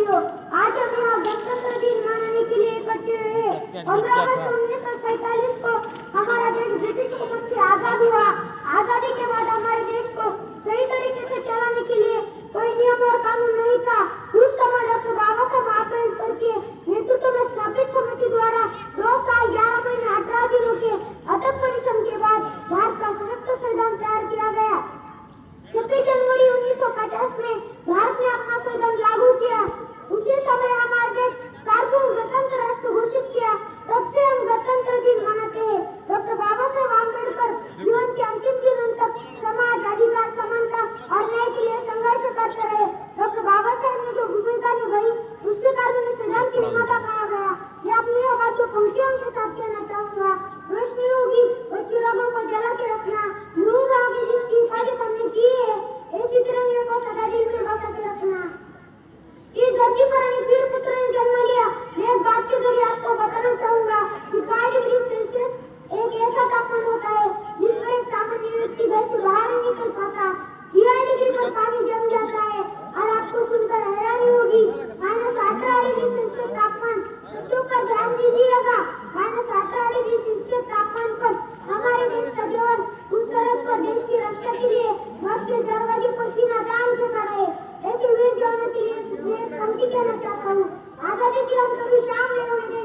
साथियों, आज हम यहाँ गणतंत्र दिन मनाने के लिए इकट्ठे हुए हैं। 15 अगस्त 1947 को हमारा देश ब्रिटिश हुकूमत से आजाद हुआ। आजादी के बाद हमारे देश को सही तरीके से चलाने के लिए कोई नियम और कानून नहीं था। उस समय डॉक्टर बाबा साहब आंबेडकर के नेतृत्व में स्थापित समिति द्वारा 2 साल 11 महीने 18 दिनों के अथक परिश्रम के बाद भारत का संयुक्त संविधान तैयार किया गया। 26 जनवरी 1950 में भारत ने अपना संविधान लागू किया। उसी समय हमारे देश सार्वभौम गणतंत्र राष्ट्र घोषित किया। तब से हम गणतंत्र दिन मनाते हैं। डॉक्टर बाबा साहब आंबेडकर जीवन के अंतिम दिनों तक समाज, अधिकार, समानता और न्याय के लिए संघर्ष करते रहे। डॉक्टर बाबा साहब ने जो भूमिका निभाई उसके कारण उन्हें संविधान के निर्माता कहा गया। मैं अपनी आवाज को पंक्तियों के साथ कहना चाहूंगा। रोशनी होगी और चिरागों को जला के रखना, लोग आगे जिसकी हिफाजत हमने की है, ऐसी तिरंगे को सदा दिल में बसा के रखना। इस धरती पर हमें वीर पुत्र ने जन्म लिया। मैं एक बात के जरिए आपको बताना चाहूंगा कि 5 डिग्री सेल्सियस एक ऐसा तापमान होता है जिस पर एक सामान्य व्यक्ति घर से बाहर नहीं निकल पाता। 6 डिग्री पर पानी जम जाता है और आपको सुनकर हैरानी होगी। -18 डिग्री सेल्सियस तापमान, शब्दों का ध्यान दीजिएगा। -18 डिग्री सेल्सियस तापमान पर हमारे देश का जवान उस सरहद पर देश की रक्षा के लिए मौत के दरवाजे पर सीना तान से खड़ा है। ऐसे वीर जवानों के लिए मैं पंक्ति कहना चाहता हूँ। आजादी की हम कभी शाम नहीं होने